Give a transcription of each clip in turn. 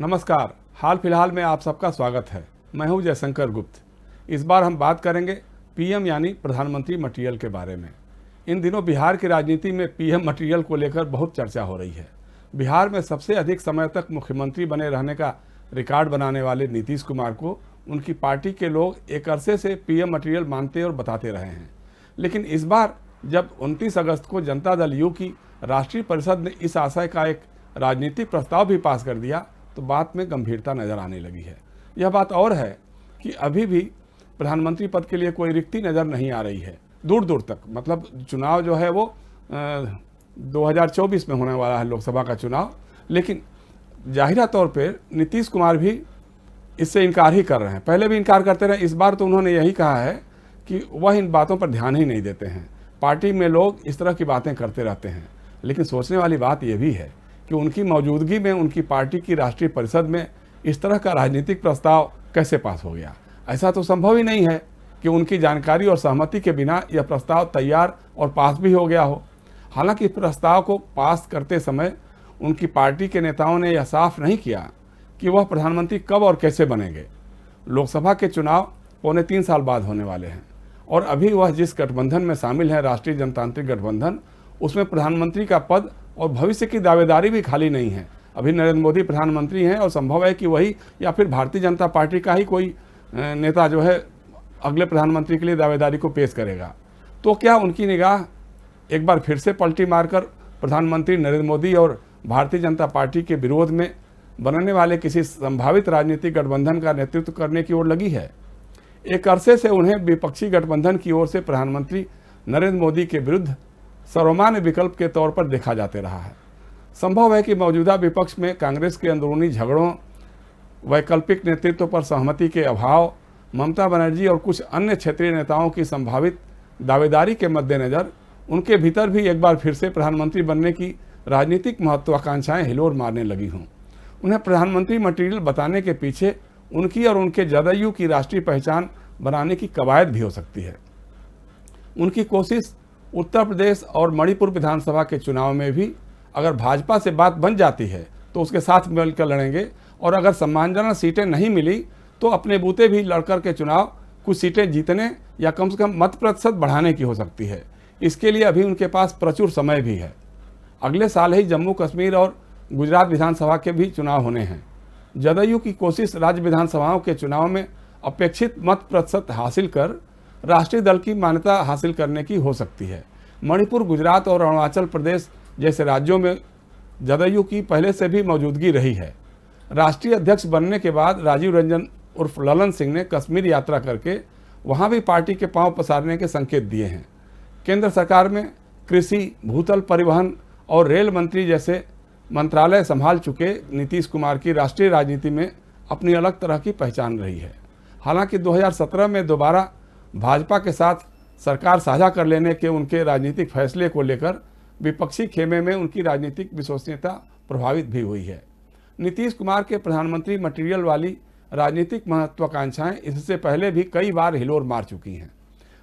नमस्कार। हाल फिलहाल में आप सबका स्वागत है। मैं हूं जयशंकर गुप्त। इस बार हम बात करेंगे पीएम यानी प्रधानमंत्री मटेरियल के बारे में। इन दिनों बिहार की राजनीति में पीएम मटेरियल को लेकर बहुत चर्चा हो रही है। बिहार में सबसे अधिक समय तक मुख्यमंत्री बने रहने का रिकॉर्ड बनाने वाले नीतीश कुमार को उनकी पार्टी के लोग एक अरसे से पीएम मटेरियल मानते और बताते रहे हैं। लेकिन इस बार जब 29 अगस्त को जनता दल यू की राष्ट्रीय परिषद ने इस आशय का एक राजनीतिक प्रस्ताव भी पास कर दिया तो बात में गंभीरता नजर आने लगी है। यह बात और है कि अभी भी प्रधानमंत्री पद के लिए कोई रिक्ति नज़र नहीं आ रही है दूर दूर तक। मतलब चुनाव जो है वो 2024 में होने वाला है, लोकसभा का चुनाव। लेकिन जाहिरा तौर पर नीतीश कुमार भी इससे इनकार ही कर रहे हैं। पहले भी इनकार करते रहे, इस बार तो उन्होंने यही कहा है कि वह इन बातों पर ध्यान ही नहीं देते हैं। पार्टी में लोग इस तरह की बातें करते रहते हैं। लेकिन सोचने वाली बात यह भी है कि उनकी मौजूदगी में उनकी पार्टी की राष्ट्रीय परिषद में इस तरह का राजनीतिक प्रस्ताव कैसे पास हो गया। ऐसा तो संभव ही नहीं है कि उनकी जानकारी और सहमति के बिना यह प्रस्ताव तैयार और पास भी हो गया हो। हालांकि इस प्रस्ताव को पास करते समय उनकी पार्टी के नेताओं ने यह साफ नहीं किया कि वह प्रधानमंत्री कब और कैसे बनेंगे। लोकसभा के चुनाव पौने 3 साल बाद होने वाले हैं और अभी वह जिस गठबंधन में शामिल है, राष्ट्रीय जनतांत्रिक गठबंधन, उसमें प्रधानमंत्री का पद और भविष्य की दावेदारी भी खाली नहीं है। अभी नरेंद्र मोदी प्रधानमंत्री हैं और संभव है कि वही या फिर भारतीय जनता पार्टी का ही कोई नेता जो है अगले प्रधानमंत्री के लिए दावेदारी को पेश करेगा। तो क्या उनकी निगाह एक बार फिर से पलटी मारकर प्रधानमंत्री नरेंद्र मोदी और भारतीय जनता पार्टी के विरोध में बनने वाले किसी संभावित राजनीतिक गठबंधन का नेतृत्व करने की ओर लगी है? एक अरसे से उन्हें विपक्षी गठबंधन की ओर से प्रधानमंत्री नरेंद्र मोदी के विरुद्ध सर्वमान्य विकल्प के तौर पर देखा जाते रहा है। संभव है कि मौजूदा विपक्ष में कांग्रेस के अंदरूनी झगड़ों, वैकल्पिक नेतृत्व पर सहमति के अभाव, ममता बनर्जी और कुछ अन्य क्षेत्रीय नेताओं की संभावित दावेदारी के मद्देनज़र उनके भीतर भी एक बार फिर से प्रधानमंत्री बनने की राजनीतिक महत्वाकांक्षाएं हिलोर मारने लगी हों। उन्हें प्रधानमंत्री मटेरियल बताने के पीछे उनकी और उनके जदयू की राष्ट्रीय पहचान बनाने की कवायद भी हो सकती है। उनकी कोशिश उत्तर प्रदेश और मणिपुर विधानसभा के चुनाव में भी अगर भाजपा से बात बन जाती है तो उसके साथ मिलकर लड़ेंगे, और अगर सम्मानजनक सीटें नहीं मिली तो अपने बूते भी लड़कर के चुनाव कुछ सीटें जीतने या कम से कम मत प्रतिशत बढ़ाने की हो सकती है। इसके लिए अभी उनके पास प्रचुर समय भी है। अगले साल ही जम्मू कश्मीर और गुजरात विधानसभा के भी चुनाव होने हैं। जदयू की कोशिश राज्य विधानसभाओं के चुनाव में अपेक्षित मत प्रतिशत हासिल कर राष्ट्रीय दल की मान्यता हासिल करने की हो सकती है। मणिपुर, गुजरात और अरुणाचल प्रदेश जैसे राज्यों में जदयू की पहले से भी मौजूदगी रही है। राष्ट्रीय अध्यक्ष बनने के बाद राजीव रंजन उर्फ ललन सिंह ने कश्मीर यात्रा करके वहां भी पार्टी के पांव पसारने के संकेत दिए हैं। केंद्र सरकार में कृषि, भूतल परिवहन और रेल मंत्री जैसे मंत्रालय संभाल चुके नीतीश कुमार की राष्ट्रीय राजनीति में अपनी अलग तरह की पहचान रही है। हालांकि 2017 में दोबारा भाजपा के साथ सरकार साझा कर लेने के उनके राजनीतिक फैसले को लेकर विपक्षी खेमे में उनकी राजनीतिक विश्वसनीयता प्रभावित भी हुई है। नीतीश कुमार के प्रधानमंत्री मटेरियल वाली राजनीतिक महत्वाकांक्षाएं इससे पहले भी कई बार हिलोर मार चुकी हैं।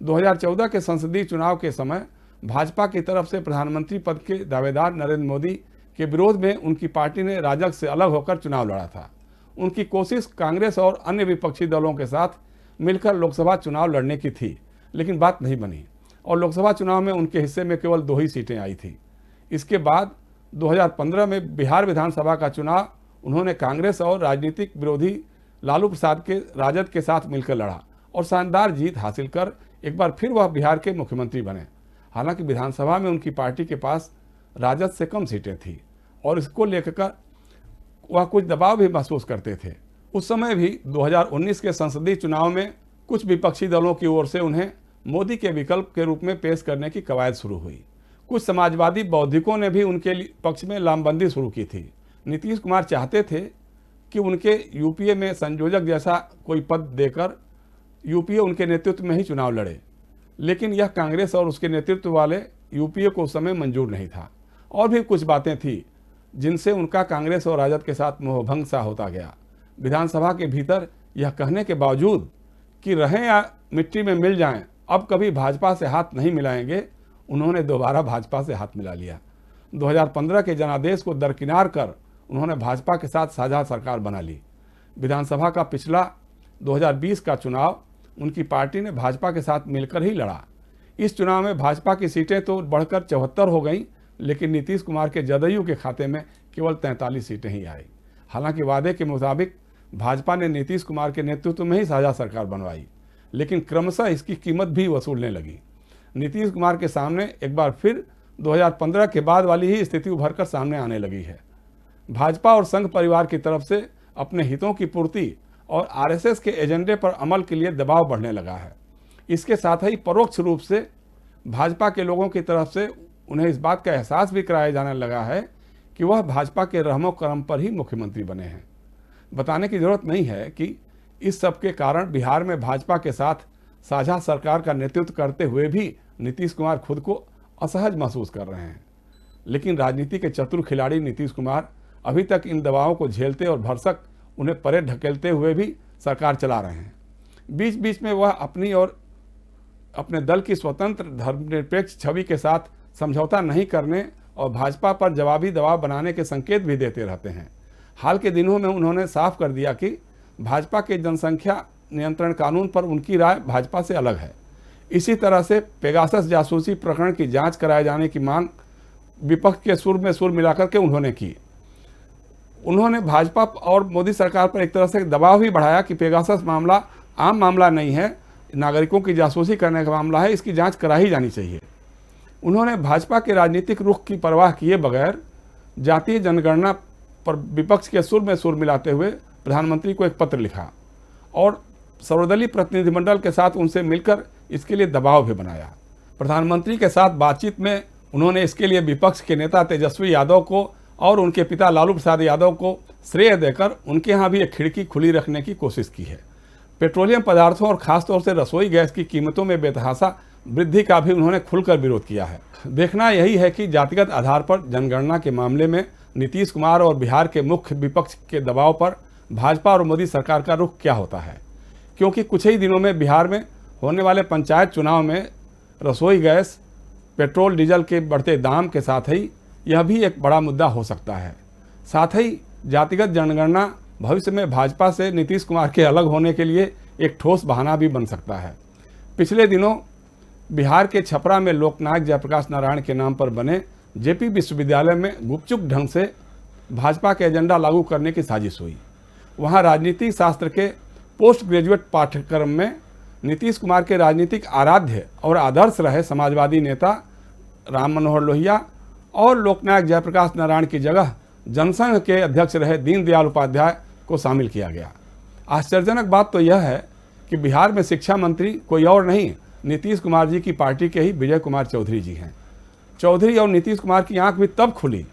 2014 के संसदीय चुनाव के समय भाजपा की तरफ से प्रधानमंत्री पद के दावेदार नरेंद्र मोदी के विरोध में उनकी पार्टी ने राजग से अलग होकर चुनाव लड़ा था। उनकी कोशिश कांग्रेस और अन्य विपक्षी दलों के साथ मिलकर लोकसभा चुनाव लड़ने की थी, लेकिन बात नहीं बनी और लोकसभा चुनाव में उनके हिस्से में केवल 2 ही सीटें आई थी। इसके बाद 2015 में बिहार विधानसभा का चुनाव उन्होंने कांग्रेस और राजनीतिक विरोधी लालू प्रसाद के राजद के साथ मिलकर लड़ा और शानदार जीत हासिल कर एक बार फिर वह बिहार के मुख्यमंत्री बने। हालांकि विधानसभा में उनकी पार्टी के पास राजद से कम सीटें थी और इसको लेकर वह कुछ दबाव भी महसूस करते थे। उस समय भी 2019 के संसदीय चुनाव में कुछ विपक्षी दलों की ओर से उन्हें मोदी के विकल्प के रूप में पेश करने की कवायद शुरू हुई। कुछ समाजवादी बौद्धिकों ने भी उनके पक्ष में लामबंदी शुरू की थी। नीतीश कुमार चाहते थे कि उनके यूपीए में संयोजक जैसा कोई पद देकर यूपीए उनके नेतृत्व में ही चुनाव लड़े, लेकिन यह कांग्रेस और उसके नेतृत्व वाले यूपीए को उस समय मंजूर नहीं था। और भी कुछ बातें थी जिनसे उनका कांग्रेस और राजद के साथ मोहभंग सा होता गया। विधानसभा के भीतर यह कहने के बावजूद कि रहें या मिट्टी में मिल जाएं, अब कभी भाजपा से हाथ नहीं मिलाएंगे, उन्होंने दोबारा भाजपा से हाथ मिला लिया। 2015 के जनादेश को दरकिनार कर उन्होंने भाजपा के साथ साझा सरकार बना ली। विधानसभा का पिछला 2020 का चुनाव उनकी पार्टी ने भाजपा के साथ मिलकर ही लड़ा। इस चुनाव में भाजपा की सीटें तो बढ़कर 74 हो गईं, लेकिन नीतीश कुमार के जदयू के खाते में केवल 43 सीटें ही आई। हालांकि वादे के मुताबिक भाजपा ने नीतीश कुमार के नेतृत्व में ही साझा सरकार बनवाई, लेकिन क्रमशः इसकी कीमत भी वसूलने लगी। नीतीश कुमार के सामने एक बार फिर 2015 के बाद वाली ही स्थिति उभर कर सामने आने लगी है। भाजपा और संघ परिवार की तरफ से अपने हितों की पूर्ति और आरएसएस के एजेंडे पर अमल के लिए दबाव बढ़ने लगा है। इसके साथ ही परोक्ष रूप से भाजपा के लोगों की तरफ से उन्हें इस बात का एहसास भी कराया जाने लगा है कि वह भाजपा के रहमो करम पर ही मुख्यमंत्री बने हैं। बताने की जरूरत नहीं है कि इस सब के कारण बिहार में भाजपा के साथ साझा सरकार का नेतृत्व करते हुए भी नीतीश कुमार खुद को असहज महसूस कर रहे हैं। लेकिन राजनीति के चतुर खिलाड़ी नीतीश कुमार अभी तक इन दबावों को झेलते और भरसक उन्हें परे ढकेलते हुए भी सरकार चला रहे हैं। बीच बीच में वह अपनी और अपने दल की स्वतंत्र धर्मनिरपेक्ष छवि के साथ समझौता नहीं करने और भाजपा पर जवाबी दबाव बनाने के संकेत भी देते रहते हैं। हाल के दिनों में उन्होंने साफ कर दिया कि भाजपा के जनसंख्या नियंत्रण कानून पर उनकी राय भाजपा से अलग है। इसी तरह से पेगासस जासूसी प्रकरण की जांच कराए जाने की मांग विपक्ष के सुर में सुर मिलाकर के उन्होंने की। उन्होंने भाजपा और मोदी सरकार पर एक तरह से दबाव भी बढ़ाया कि पेगासस मामला आम मामला नहीं है, नागरिकों की जासूसी करने का मामला है, इसकी जांच करा ही जानी चाहिए। उन्होंने भाजपा के राजनीतिक रुख की परवाह किए बगैर जातीय जनगणना पर विपक्ष के सुर में सुर मिलाते हुए प्रधानमंत्री को एक पत्र लिखा और सर्वदलीय प्रतिनिधिमंडल के साथ उनसे मिलकर इसके लिए दबाव भी बनाया। प्रधानमंत्री के साथ बातचीत में उन्होंने इसके लिए विपक्ष के नेता तेजस्वी यादव को और उनके पिता लालू प्रसाद यादव को श्रेय देकर उनके यहाँ भी एक खिड़की खुली रखने की कोशिश की है। पेट्रोलियम पदार्थों और खासतौर से रसोई गैस की कीमतों में बेतहाशा वृद्धि का भी उन्होंने खुलकर विरोध किया है। देखना यही है कि जातिगत आधार पर जनगणना के मामले में नीतीश कुमार और बिहार के मुख्य विपक्ष के दबाव पर भाजपा और मोदी सरकार का रुख क्या होता है, क्योंकि कुछ ही दिनों में बिहार में होने वाले पंचायत चुनाव में रसोई गैस, पेट्रोल डीजल के बढ़ते दाम के साथ ही यह भी एक बड़ा मुद्दा हो सकता है। साथ ही जातिगत जनगणना भविष्य में भाजपा से नीतीश कुमार के अलग होने के लिए एक ठोस बहाना भी बन सकता है। पिछले दिनों बिहार के छपरा में लोकनायक जयप्रकाश नारायण के नाम पर बने जेपी विश्वविद्यालय में गुपचुप ढंग से भाजपा के एजेंडा लागू करने की साजिश हुई। वहां राजनीति शास्त्र के पोस्ट ग्रेजुएट पाठ्यक्रम में नीतीश कुमार के राजनीतिक आराध्य और आदर्श रहे समाजवादी नेता राम मनोहर लोहिया और लोकनायक जयप्रकाश नारायण की जगह जनसंघ के अध्यक्ष रहे दीनदयाल उपाध्याय को शामिल किया गया। आश्चर्यजनक बात तो यह है कि बिहार में शिक्षा मंत्री कोई और नहीं, नीतीश कुमार जी की पार्टी के ही विजय कुमार चौधरी जी हैं। चौधरी और नीतीश कुमार की आंख भी तब खुली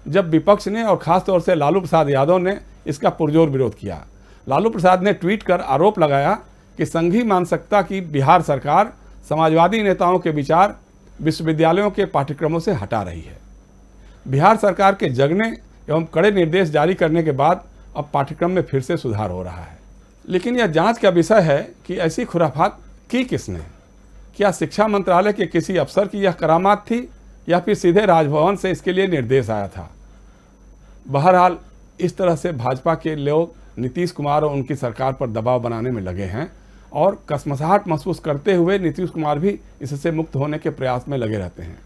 जब विपक्ष ने और खासतौर से लालू प्रसाद यादव ने इसका पुरजोर विरोध किया। लालू प्रसाद ने ट्वीट कर आरोप लगाया कि संघीय मानसिकता की बिहार सरकार समाजवादी नेताओं के विचार विश्वविद्यालयों के पाठ्यक्रमों से हटा रही है। बिहार सरकार के जगने एवं कड़े निर्देश जारी करने के बाद अब पाठ्यक्रम में फिर से सुधार हो रहा है। लेकिन यह जांच का विषय है कि ऐसी खुराफात की किसने? क्या शिक्षा मंत्रालय के किसी अफसर की यह करामात थी या फिर सीधे राजभवन से इसके लिए निर्देश आया था? बहरहाल इस तरह से भाजपा के लोग नीतीश कुमार और उनकी सरकार पर दबाव बनाने में लगे हैं और कसमसाहट महसूस करते हुए नीतीश कुमार भी इससे मुक्त होने के प्रयास में लगे रहते हैं।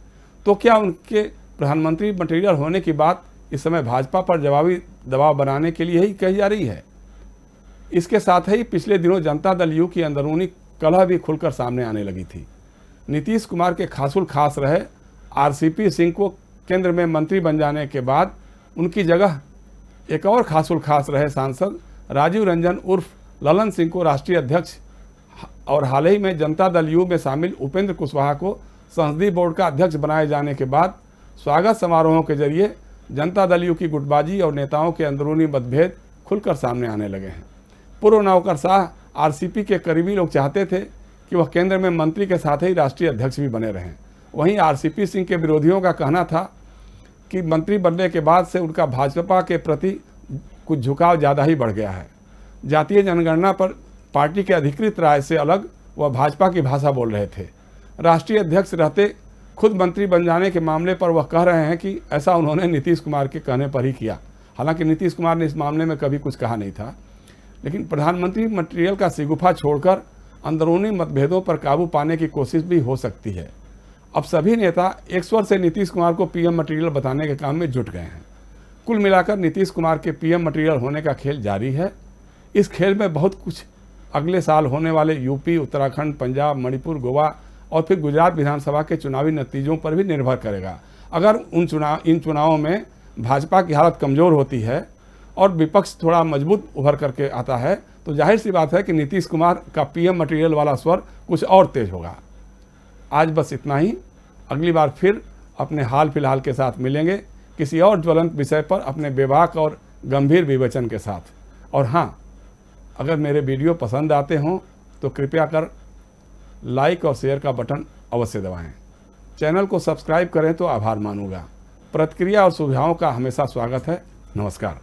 तो क्या उनके प्रधानमंत्री मटेरियल होने की बात इस समय भाजपा पर जवाबी दबाव बनाने के लिए ही कही जा रही है? इसके साथ ही पिछले दिनों जनता दल यू की अंदरूनी कलह भी खुलकर सामने आने लगी थी। नीतीश कुमार के खासुल खास रहे आरसीपी सिंह को केंद्र में मंत्री बन जाने के बाद उनकी जगह एक और खासुल खास रहे सांसद राजीव रंजन उर्फ ललन सिंह को राष्ट्रीय अध्यक्ष और हाल ही में जनता दल यू में शामिल उपेंद्र कुशवाहा को संसदीय बोर्ड का अध्यक्ष बनाए जाने के बाद स्वागत समारोहों के जरिए जनता दल यू की गुटबाजी और नेताओं के अंदरूनी मतभेद खुलकर सामने आने लगे हैं। पूर्व नौकरशाह आरसीपी के करीबी लोग चाहते थे कि वह केंद्र में मंत्री के साथ ही राष्ट्रीय अध्यक्ष भी बने रहें। वहीं आरसीपी सिंह के विरोधियों का कहना था कि मंत्री बनने के बाद से उनका भाजपा के प्रति कुछ झुकाव ज़्यादा ही बढ़ गया है। जातीय जनगणना पर पार्टी के अधिकृत राय से अलग वह भाजपा की भाषा बोल रहे थे। राष्ट्रीय अध्यक्ष रहते खुद मंत्री बन जाने के मामले पर वह कह रहे हैं कि ऐसा उन्होंने नीतीश कुमार के कहने पर ही किया हालांकि नीतीश कुमार ने इस मामले में कभी कुछ कहा नहीं था, लेकिन प्रधानमंत्री मटेरियल का शिगुफा छोड़कर अंदरूनी मतभेदों पर काबू पाने की कोशिश भी हो सकती है। अब सभी नेता एक स्वर से नीतीश कुमार को पीएम मटेरियल बताने के काम में जुट गए हैं। कुल मिलाकर नीतीश कुमार के पीएम मटेरियल होने का खेल जारी है। इस खेल में बहुत कुछ अगले साल होने वाले यूपी, उत्तराखंड, पंजाब, मणिपुर, गोवा और फिर गुजरात विधानसभा के चुनावी नतीजों पर भी निर्भर करेगा। अगर इन चुनावों में भाजपा की हालत कमज़ोर होती है और विपक्ष थोड़ा मजबूत उभर करके आता है तो जाहिर सी बात है कि नीतीश कुमार का पीएम मटेरियल वाला स्वर कुछ और तेज होगा। आज बस इतना ही। अगली बार फिर अपने हाल फिलहाल के साथ मिलेंगे किसी और ज्वलंत विषय पर अपने बेबाक और गंभीर विवेचन के साथ। और हाँ, अगर मेरे वीडियो पसंद आते हों तो कृपया कर लाइक और शेयर का बटन अवश्य दबाएं। चैनल को सब्सक्राइब करें तो आभार मानूंगा। प्रतिक्रिया और सुझावों का हमेशा स्वागत है। नमस्कार।